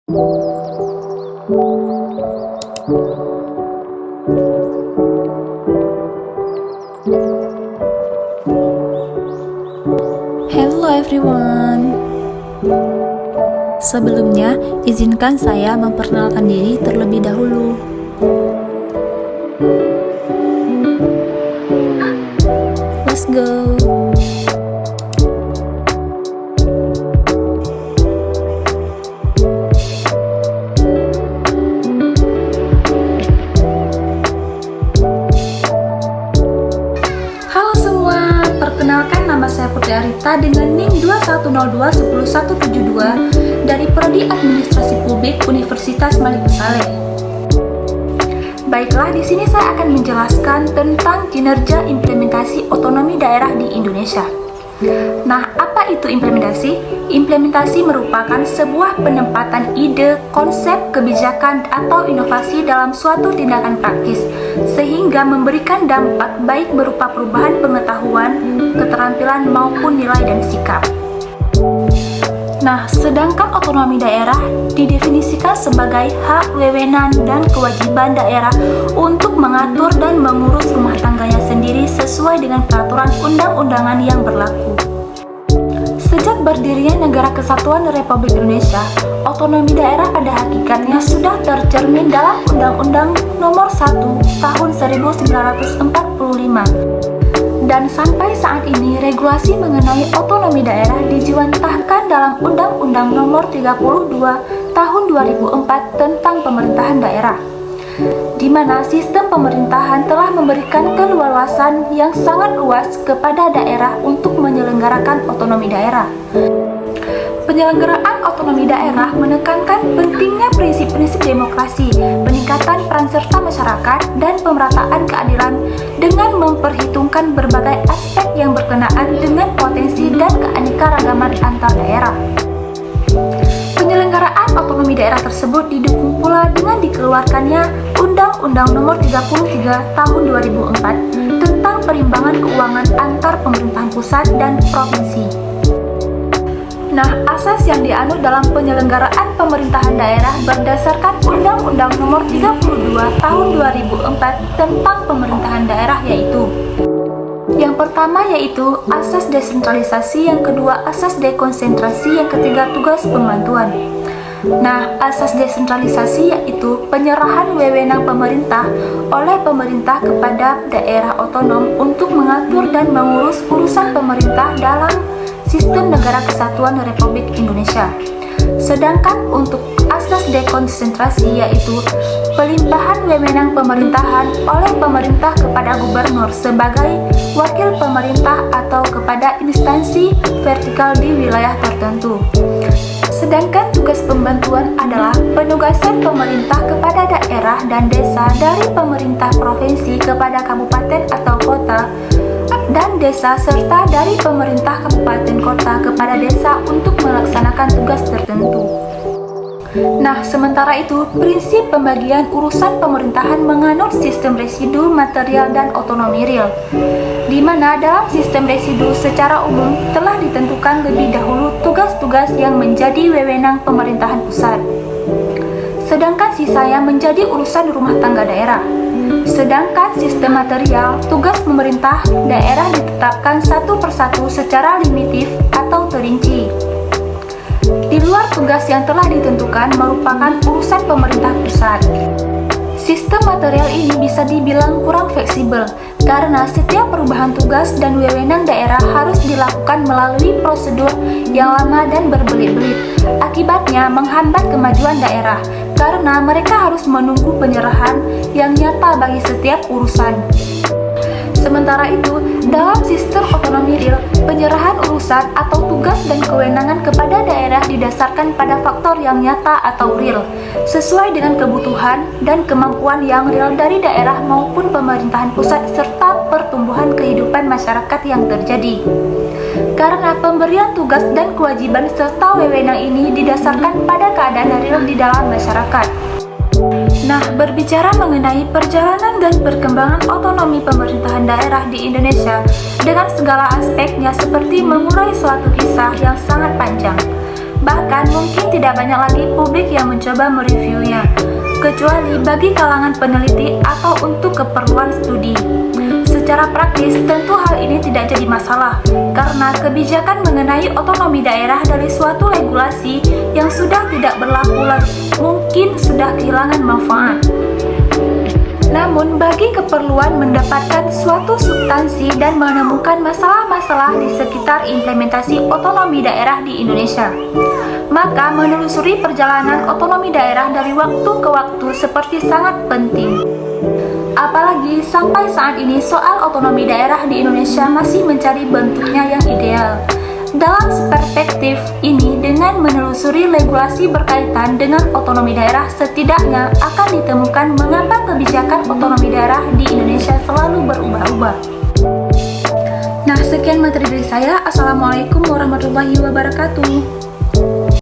Hello everyone. Sebelumnya, izinkan saya memperkenalkan diri terlebih dahulu. Let's go. Halo semua, perkenalkan nama saya Putri Arita dengan NIM 2102-10172 dari Prodi Administrasi Publik Universitas Malik Saleh. Baiklah, di sini saya akan menjelaskan tentang kinerja implementasi otonomi daerah di Indonesia. Nah, apa itu implementasi? Implementasi merupakan sebuah penempatan ide, konsep, kebijakan, atau inovasi dalam suatu tindakan praktis, sehingga memberikan dampak baik berupa perubahan pengetahuan, keterampilan, maupun nilai dan sikap. Nah, sedangkan otonomi daerah didefinisikan sebagai hak, wewenang, dan kewajiban daerah untuk mengatur dan mengurus rumah tangganya sendiri sesuai dengan peraturan undang-undangan yang berlaku. Sejak berdirinya Negara Kesatuan Republik Indonesia, otonomi daerah pada hakikatnya sudah tercermin dalam Undang-Undang Nomor 1 Tahun 1945. Dan sampai saat ini, regulasi mengenai otonomi daerah dijiwantahkan dalam Undang-Undang Nomor 32 Tahun 2004 tentang pemerintahan daerah, di mana sistem pemerintahan telah memberikan keleluasan yang sangat luas kepada daerah untuk menyelenggarakan otonomi daerah. Penyelenggaraan otonomi daerah menekankan pentingnya prinsip-prinsip demokrasi, peningkatan peran serta masyarakat, dan pemerataan keadilan dengan memperhitungkan berbagai aspek yang berkenaan dengan potensi dan keanekaragaman antar daerah. Penyelenggaraan otonomi daerah tersebut didukung pula dengan dikeluarkannya Undang-Undang Nomor 33 Tahun 2004 tentang perimbangan keuangan antar pemerintahan pusat dan provinsi. Nah, asas yang dianut dalam penyelenggaraan pemerintahan daerah berdasarkan Undang-Undang Nomor 32 Tahun 2004 tentang pemerintahan daerah yaitu: yang pertama yaitu asas desentralisasi, yang kedua asas dekonsentrasi, yang ketiga tugas pembantuan. Nah, asas desentralisasi yaitu penyerahan wewenang pemerintah oleh pemerintah kepada daerah otonom untuk mengatur dan mengurus urusan pemerintah dalam Sistem Negara Kesatuan Republik Indonesia. Sedangkan untuk asas dekonsentrasi yaitu pelimpahan wewenang pemerintahan oleh pemerintah kepada gubernur sebagai wakil pemerintah atau kepada instansi vertikal di wilayah tertentu. Sedangkan tugas pembantuan adalah penugasan pemerintah kepada daerah dan desa dari pemerintah provinsi kepada kabupaten atau kota dan desa, serta dari pemerintah kabupaten kota kepada desa untuk melaksanakan tugas tertentu. Nah, sementara itu, prinsip pembagian urusan pemerintahan menganut sistem residu, material, dan otonomi real, di mana dalam sistem residu secara umum telah ditentukan lebih dahulu tugas-tugas yang menjadi wewenang pemerintahan pusat, sedangkan sisanya menjadi urusan rumah tangga daerah. Sedangkan sistem material, tugas pemerintah daerah ditetapkan satu persatu secara limitif atau terinci. Di luar tugas yang telah ditentukan merupakan urusan pemerintah pusat. Sistem material ini bisa dibilang kurang fleksibel karena setiap perubahan tugas dan wewenang daerah harus dilakukan melalui prosedur yang lama dan berbelit-belit. Akibatnya menghambat kemajuan daerah karena mereka harus menunggu penyerahan yang nyata bagi setiap urusan. Sementara itu, dalam sistem otonomi real, penyerahan urusan atau tugas dan kewenangan kepada daerah didasarkan pada faktor yang nyata atau real, sesuai dengan kebutuhan dan kemampuan yang real dari daerah maupun pemerintahan pusat serta pertumbuhan kehidupan masyarakat yang terjadi. Karena pemberian tugas dan kewajiban serta wewenang ini didasarkan pada keadaan real di dalam masyarakat. Nah, berbicara mengenai perjalanan dan perkembangan otonomi pemerintahan daerah di Indonesia dengan segala aspeknya seperti memulai suatu kisah yang sangat panjang. Bahkan mungkin tidak banyak lagi publik yang mencoba mereviewnya, kecuali bagi kalangan peneliti atau untuk keperluan studi. Secara praktis, tentu hal ini tidak jadi masalah, karena kebijakan mengenai otonomi daerah dari suatu regulasi yang sudah tidak berlaku lagi mungkin sudah kehilangan manfaat. Namun, bagi keperluan mendapatkan suatu substansi dan menemukan masalah-masalah di sekitar implementasi otonomi daerah di Indonesia, maka menelusuri perjalanan otonomi daerah dari waktu ke waktu seperti sangat penting. Apalagi sampai saat ini soal otonomi daerah di Indonesia masih mencari bentuknya yang ideal. Dalam perspektif ini, dengan menelusuri regulasi berkaitan dengan otonomi daerah, setidaknya akan ditemukan mengapa kebijakan otonomi daerah di Indonesia selalu berubah-ubah. Nah, sekian materi dari saya. Assalamualaikum warahmatullahi wabarakatuh.